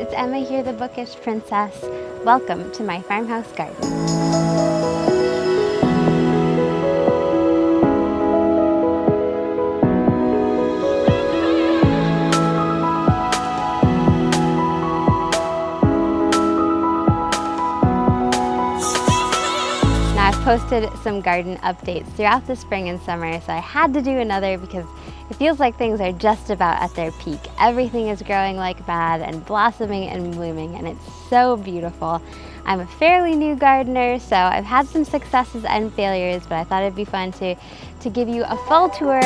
it's Emma here, the Bookish Princess. Welcome to my farmhouse garden. Now, I've posted some garden updates throughout the spring and summer, so I had to do another because it feels like things are just about at their peak. Everything is growing like mad and blossoming and blooming, and it's so beautiful. I'm a fairly new gardener, so I've had some successes and failures, but I thought it'd be fun to give you a full tour.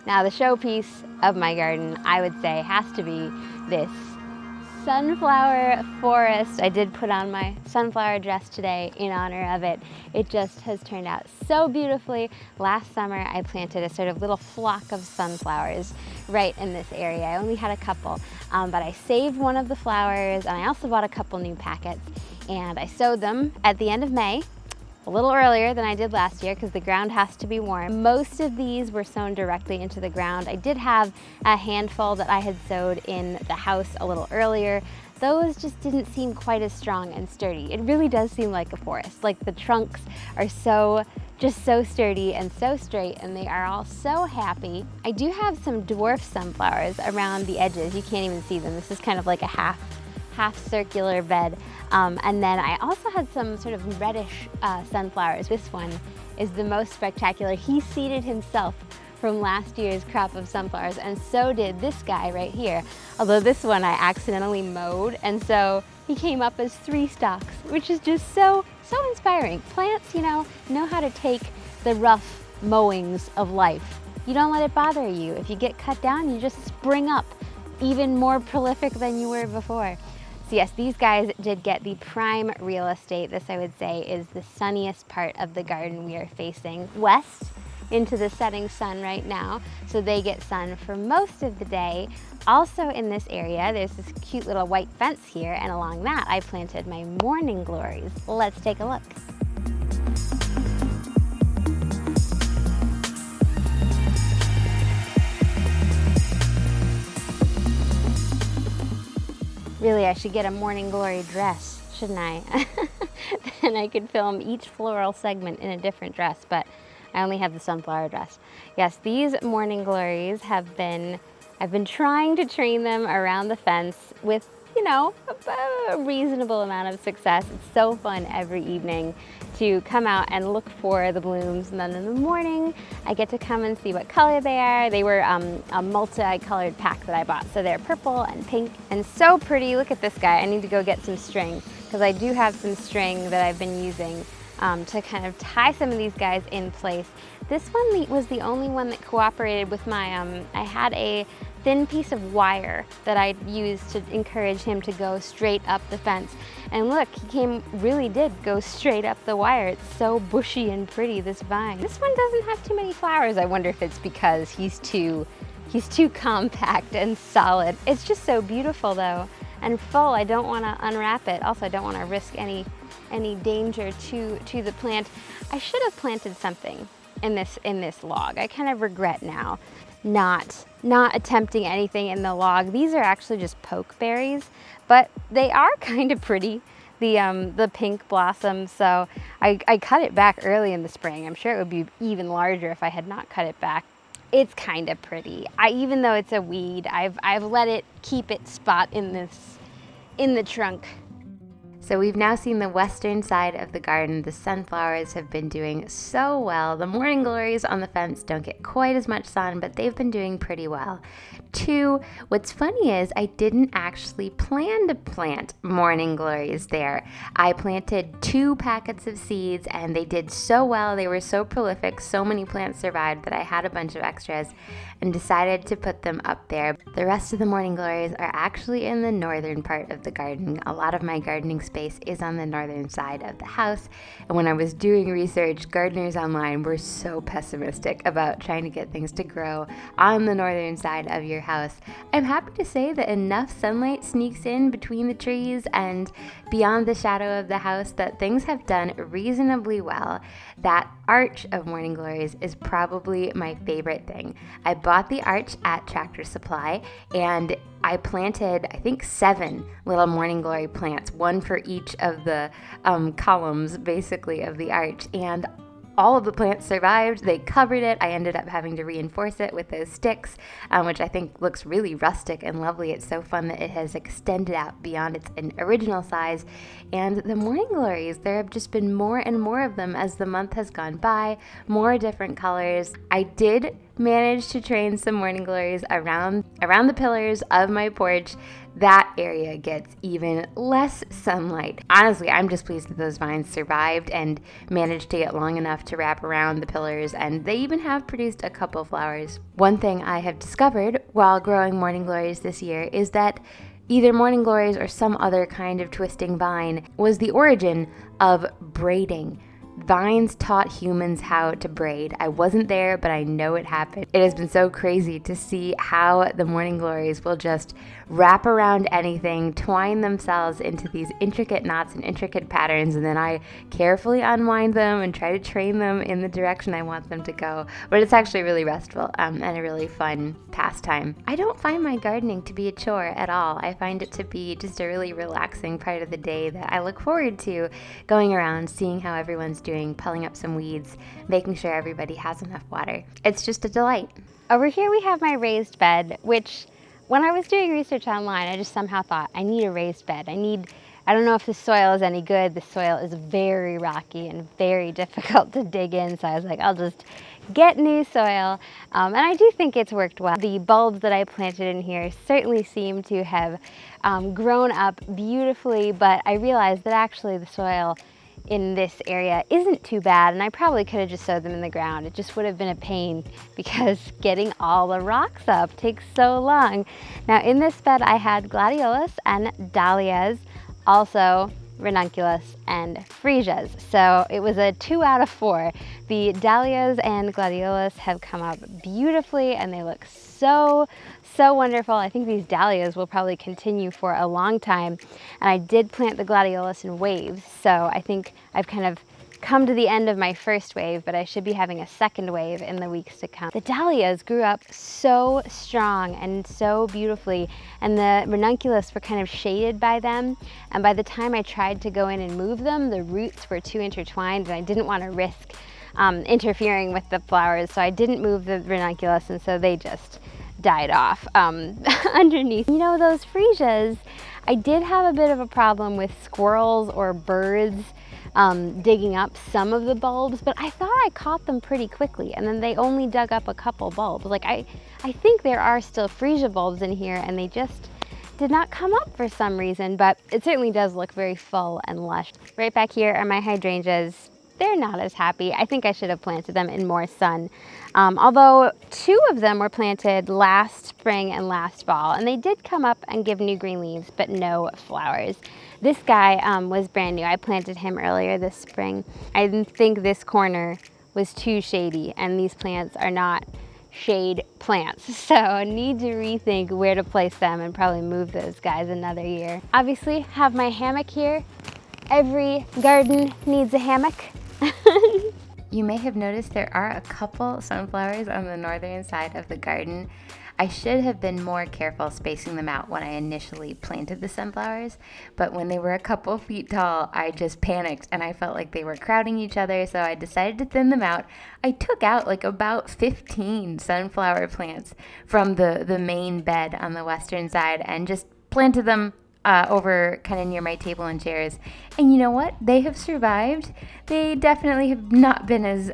Now, the showpiece of my garden, I would say, has to be this sunflower forest. I did put on my sunflower dress today in honor of it. It just has turned out so beautifully. Last summer, I planted a sort of little flock of sunflowers right in this area. I only had a couple, but I saved one of the flowers, and I also bought a couple new packets, and I sowed them at the end of May. A little earlier than I did last year because the ground has to be warm. Most of these were sown directly into the ground. I did have a handful that I had sowed in the house a little earlier. Those just didn't seem quite as strong and sturdy. It really does seem like a forest. Like, the trunks are just so sturdy and so straight, and they are all so happy. I do have some dwarf sunflowers around the edges. You can't even see them. This is kind of like a half circular bed. And then I also had some sort of reddish sunflowers. This one is the most spectacular. He seeded himself from last year's crop of sunflowers, and so did this guy right here. Although this one I accidentally mowed, and so he came up as 3 stalks, which is just so inspiring. Plants, know how to take the rough mowings of life. You don't let it bother you. If you get cut down, you just spring up even more prolific than you were before. So yes, these guys did get the prime real estate. This, I would say, is the sunniest part of the garden. We are facing west into the setting sun right now, so they get sun for most of the day. Also in this area, there's this cute little white fence here, and along that I planted my morning glories. Let's take a look. Really, I should get a morning glory dress, shouldn't I? Then I could film each floral segment in a different dress, but I only have the sunflower dress. Yes, these morning glories I've been trying to train them around the fence with, a reasonable amount of success. It's so fun every evening to come out and look for the blooms, and then in the morning I get to come and see what color they are. They were a multi-colored pack that I bought, so they're purple and pink and so pretty. Look at this guy. I need to go get some string because I do have some string that I've been using to kind of tie some of these guys in place. This one was the only one that cooperated with my, I had a thin piece of wire that I used to encourage him to go straight up the fence. And look, he really did go straight up the wire. It's so bushy and pretty, this vine. This one doesn't have too many flowers. I wonder if it's because he's too compact and solid. It's just so beautiful though, and full. I don't want to unwrap it. Also, I don't want to risk any danger to the plant. I should have planted something in this log. I kind of regret now not attempting anything in the log. These are actually just pokeberries, but they are kind of pretty, the pink blossoms. So I cut it back early in the spring. I'm sure it would be even larger if I had not cut it back. It's kind of pretty. Even though it's a weed, I've let it keep its spot in the trunk. So we've now seen the western side of the garden. The sunflowers have been doing so well. The morning glories on the fence don't get quite as much sun, but they've been doing pretty well. 2, what's funny is I didn't actually plan to plant morning glories there. I planted 2 packets of seeds, and they did so well. They were so prolific. So many plants survived that I had a bunch of extras and decided to put them up there. The rest of the morning glories are actually in the northern part of the garden. A lot of my gardening space space is on the northern side of the house. And when I was doing research, gardeners online were so pessimistic about trying to get things to grow on the northern side of your house. I'm happy to say that enough sunlight sneaks in between the trees and beyond the shadow of the house that things have done reasonably well. That arch of morning glories is probably my favorite thing. I bought the arch at Tractor Supply, and I planted, I think, 7 little morning glory plants, one for each of the columns, basically, of the arch. And all of the plants survived. They covered it. I ended up having to reinforce it with those sticks, which I think looks really rustic and lovely. It's so fun that it has extended out beyond its original size. And the morning glories, there have just been more and more of them as the month has gone by, more different colors. I did manage to train some morning glories around the pillars of my porch. That area gets even less sunlight. Honestly, I'm just pleased that those vines survived and managed to get long enough to wrap around the pillars, and they even have produced a couple flowers. One thing I have discovered while growing morning glories this year is that either morning glories or some other kind of twisting vine was the origin of braiding. Vines taught humans how to braid. I wasn't there, but I know it happened. It has been so crazy to see how the morning glories will just wrap around anything, twine themselves into these intricate knots and intricate patterns, and then I carefully unwind them and try to train them in the direction I want them to go. But it's actually really restful and a really fun pastime. I don't find my gardening to be a chore at all. I find it to be just a really relaxing part of the day that I look forward to, going around, seeing how everyone's doing, pulling up some weeds, making sure everybody has enough water. It's just a delight. Over here we have my raised bed, which when I was doing research online, I just somehow thought, I need a raised bed. I don't know if the soil is any good. The soil is very rocky and very difficult to dig in, so I was like, I'll just get new soil. And I do think it's worked well. The bulbs that I planted in here certainly seem to have grown up beautifully, but I realized that actually the soil in this area isn't too bad, and I probably could have just sowed them in the ground. It just would have been a pain because getting all the rocks up takes so long. Now in this bed I had gladiolus and dahlias, also ranunculus and freesias. So it was a 2 out of 4. The dahlias and gladiolus have come up beautifully and they look so wonderful. I think these dahlias will probably continue for a long time. And I did plant the gladiolus in waves, so I think I've kind of come to the end of my first wave, but I should be having a second wave in the weeks to come. The dahlias grew up so strong and so beautifully, and the ranunculus were kind of shaded by them. And by the time I tried to go in and move them, the roots were too intertwined and I didn't want to risk interfering with the flowers, so I didn't move the ranunculus, and so they just died off underneath. You know, those freesias, I did have a bit of a problem with squirrels or birds digging up some of the bulbs, but I thought I caught them pretty quickly, and then they only dug up a couple bulbs. Like I think there are still freesia bulbs in here, and they just did not come up for some reason, but it certainly does look very full and lush. Right back here are my hydrangeas. They're not as happy. I think I should have planted them in more sun. Although 2 of them were planted last spring and last fall, and they did come up and give new green leaves, but no flowers. This guy was brand new. I planted him earlier this spring. I didn't think this corner was too shady, and these plants are not shade plants, so I need to rethink where to place them and probably move those guys another year. Obviously, have my hammock here. Every garden needs a hammock. You may have noticed there are a couple sunflowers on the northern side of the garden. I should have been more careful spacing them out when I initially planted the sunflowers, but when they were a couple feet tall, I just panicked and I felt like they were crowding each other, so I decided to thin them out. I took out like about 15 sunflower plants from the main bed on the western side and just planted them over kind of near my table and chairs. And you know what? They have survived. They definitely have not been as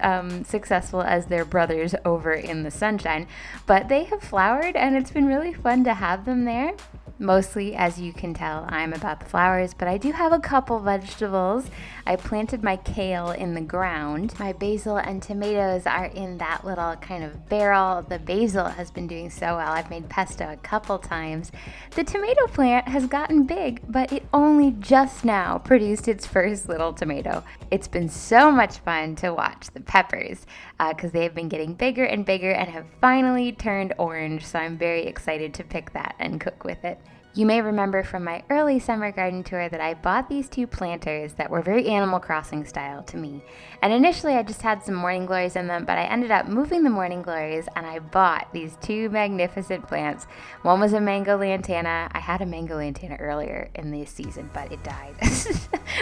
successful as their brothers over in the sunshine, but they have flowered and it's been really fun to have them there. Mostly, as you can tell, I'm about the flowers, but I do have a couple vegetables. I planted my kale in the ground. My basil and tomatoes are in that little kind of barrel. The basil has been doing so well. I've made pesto a couple times. The tomato plant has gotten big, but it only just now produced its first little tomato. It's been so much fun to watch the peppers because they have been getting bigger and bigger and have finally turned orange, so I'm very excited to pick that and cook with it. You may remember from my early summer garden tour that I bought these two planters that were very Animal Crossing style to me. And initially I just had some morning glories in them, but I ended up moving the morning glories and I bought these two magnificent plants. One was a mango lantana. I had a mango lantana earlier in this season, but it died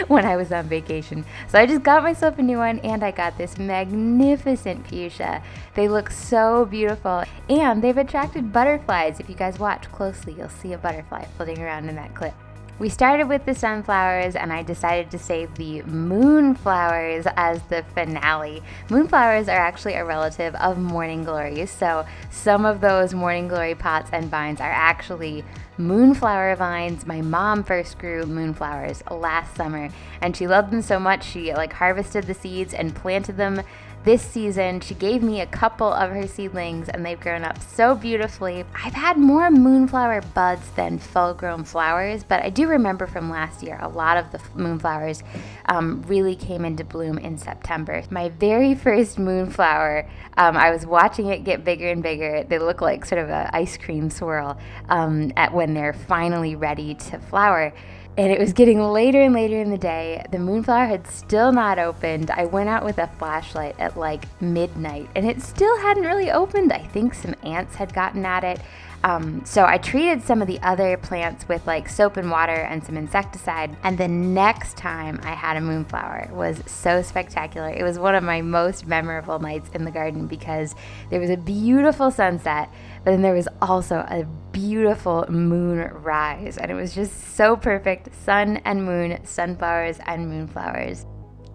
when I was on vacation. So I just got myself a new one and I got this magnificent fuchsia. They look so beautiful and they've attracted butterflies. If you guys watch closely, you'll see a butterfly floating around in that clip. We started with the sunflowers and I decided to save the moonflowers as the finale. Moonflowers are actually a relative of morning glories, so some of those morning glory pots and vines are actually moonflower vines. My mom first grew moonflowers last summer and she loved them so much she harvested the seeds and planted them this season. She gave me a couple of her seedlings and they've grown up so beautifully. I've had more moonflower buds than full-grown flowers, but I do remember from last year a lot of the moonflowers really came into bloom in September. My very first moonflower, I was watching it get bigger and bigger. They look like sort of an ice cream swirl when they're finally ready to flower. And it was getting later and later in the day. The moonflower had still not opened. I went out with a flashlight at midnight and it still hadn't really opened. I think some ants had gotten at it. So I treated some of the other plants with soap and water and some insecticide. And the next time I had a moonflower was so spectacular. It was one of my most memorable nights in the garden because there was a beautiful sunset, but then there was also a beautiful moon rise. And it was just so perfect. Sun and moon, sunflowers and moonflowers.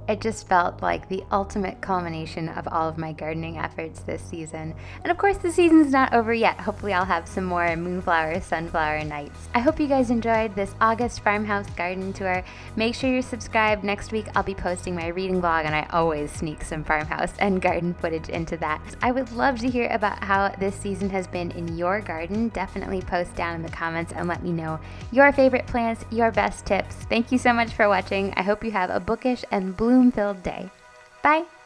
It just felt like the ultimate culmination of all of my gardening efforts this season. And of course, the season's not over yet. Hopefully I'll have some more moonflower, sunflower nights. I hope you guys enjoyed this August farmhouse garden tour. Make sure you're subscribed. Next week I'll be posting my reading vlog and I always sneak some farmhouse and garden footage into that. I would love to hear about how this season has been in your garden. Definitely post down in the comments and let me know your favorite plants, your best tips. Thank you so much for watching. I hope you have a bookish and bloom-filled day. Bye!